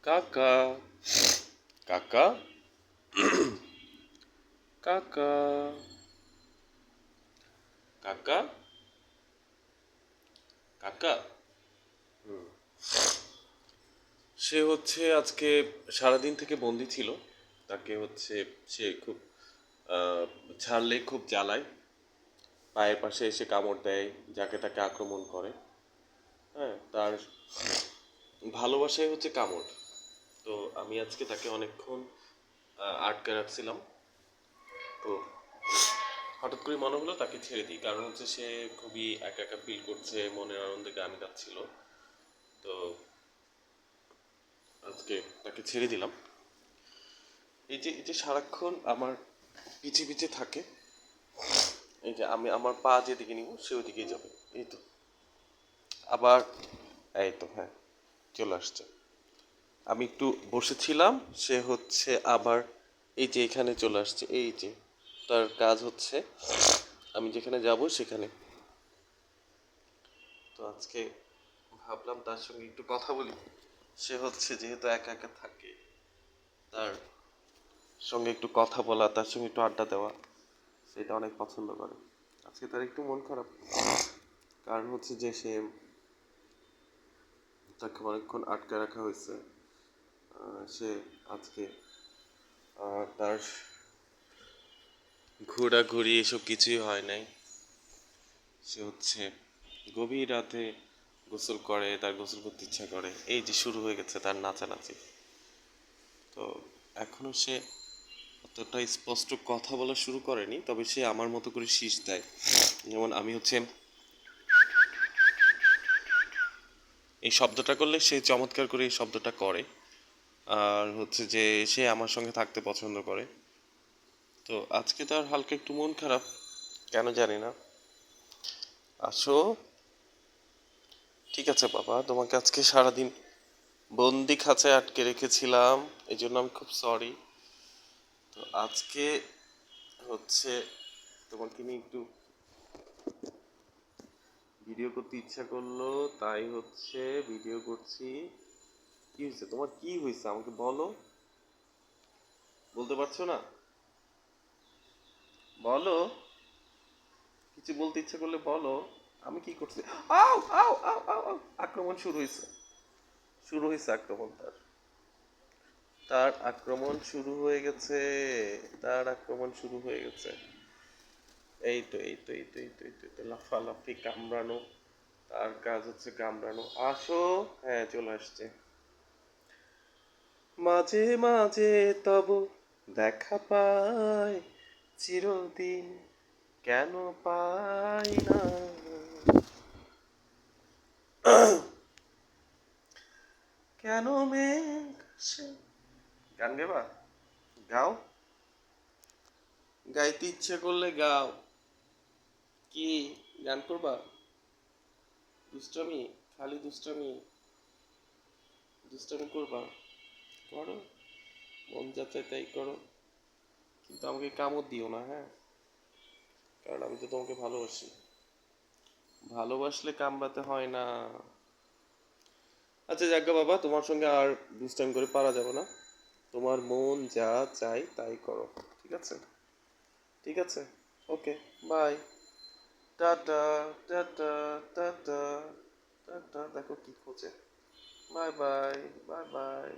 কাকা কাকা কাকা কাকা কাকা। সে হচ্ছে আজকে সারাদিন থেকে বন্দি ছিল। তাকে হচ্ছে সে খুব আহ, ছাড়লে খুব জ্বালায়, পায়ের পাশে এসে কামড় দেয়, যাকে তাকে আক্রমণ করে। হ্যাঁ, তার ভালোবাসাই হচ্ছে কামড়। তো আমি আজকে তাকে অনেকক্ষণ আটকে রাখছিলাম। তো হঠাৎ করে মনে হলো তাকে ছেড়ে দিই, কারণ হচ্ছে সে খুবই একা একা ফিল করছে, মনের আনন্দে গান গাচ্ছিল। তো আজকে তাকে ছেড়ে দিলাম। এই যে সারাক্ষণ আমার পিছে পিছে থাকে, এই যে আমি আমার পা যেদিকে নিব সে ওদিকেই যাবে। এই তো আবার, এই তো হ্যাঁ, চলে আসছে। আমি একটু বসেছিলাম, সে হচ্ছে আবার এই যে এখানে চলে আসছে। এই যে তার কাজ হচ্ছে আমি যেখানে যাব সেখানে। তো আজকে ভাবলাম তার সঙ্গে একটু কথা বলি। সে হচ্ছে যেহেতু একা একা থাকে, তার সঙ্গে একটু কথা বলা, তার সঙ্গে একটু আড্ডা দেওয়া, সেটা অনেক পছন্দ করে। আজকে তার একটু মন খারাপ, কারণ হচ্ছে যে সে, তাকে অনেকক্ষণ আটকে রাখা হয়েছে। সে আজকে তার ঘোরাঘুরি এসব কিছুই হয় নাই। সে হচ্ছে গভীর রাতে গোসল করে, তার গোসল করতে ইচ্ছা করে। এই যে শুরু হয়ে গেছে তার নাচানাচি। তো এখনো সে অতটা স্পষ্ট কথা বলা শুরু করেনি, তবে সে আমার মতো করে শীষ দেয়। যেমন আমি হচ্ছে এই শব্দটা করলে সে চমৎকার করে এই শব্দটা করে। আর হচ্ছে যে সে আমার সঙ্গে থাকতে পছন্দ করে। তো আজকে তার হালকা একটু মন খারাপ, কেন জানি না। আসো, ঠিক আছে বাবা, তোমাকে আজকে সারাদিন বন্দি খাঁচায় আটকে রেখেছিলাম, এই জন্য আমি খুব সরি। তো আজকে হচ্ছে তোমাকে নিয়ে একটু ভিডিও করতে ইচ্ছা করলো, তাই হচ্ছে ভিডিও করছি। কি হয়েছে তোমার, কি হয়েছে আমাকে বলো। বলতে পারছো না? বলো, কিছু বলতে ইচ্ছা করলে বলো। আমি কি করছি? আউ আউ আউ আউ আউ! আক্রমণ শুরু হয়েছে, শুরু হয়েছে আক্রমণ তার। তার আক্রমণ শুরু হয়ে গেছে, তার আক্রমণ শুরু হয়ে গেছে। এই তো লাফালাফি, কামড়ানো। তার কাজ হচ্ছে কামড়ানো। আসো, হ্যাঁ চলে আসছে। মাঝে মাঝে তব দেখা পাই, চিরদিন কেন পাই না। কেন মেঘ সে, গান গেবা? গাও, গাইতে ইচ্ছে করলে গাও। কি গান করবা? দুষ্টামি, খালি দুষ্টামি, দুষ্টামি করবা? করো, মন যা চায় তাই করো, কিন্তু আমাকে কামড় দিও না, হ্যাঁ? কারণ আমি তো তোমাকে ভালোবাসি। ভালোবাসলে কামড়াতে হয় না। আচ্ছা যাজ্ঞা বাবা, তোমার সঙ্গে আর দুষ্টামি করে পারা যাবে না। তোমার মন যা চাই তাই করো, ঠিক আছে? ঠিক আছে, ওকে, বাই। টাটা, টাটা, টাটা, টাটা। দেখো কি খোঁজে। Bye bye, bye by.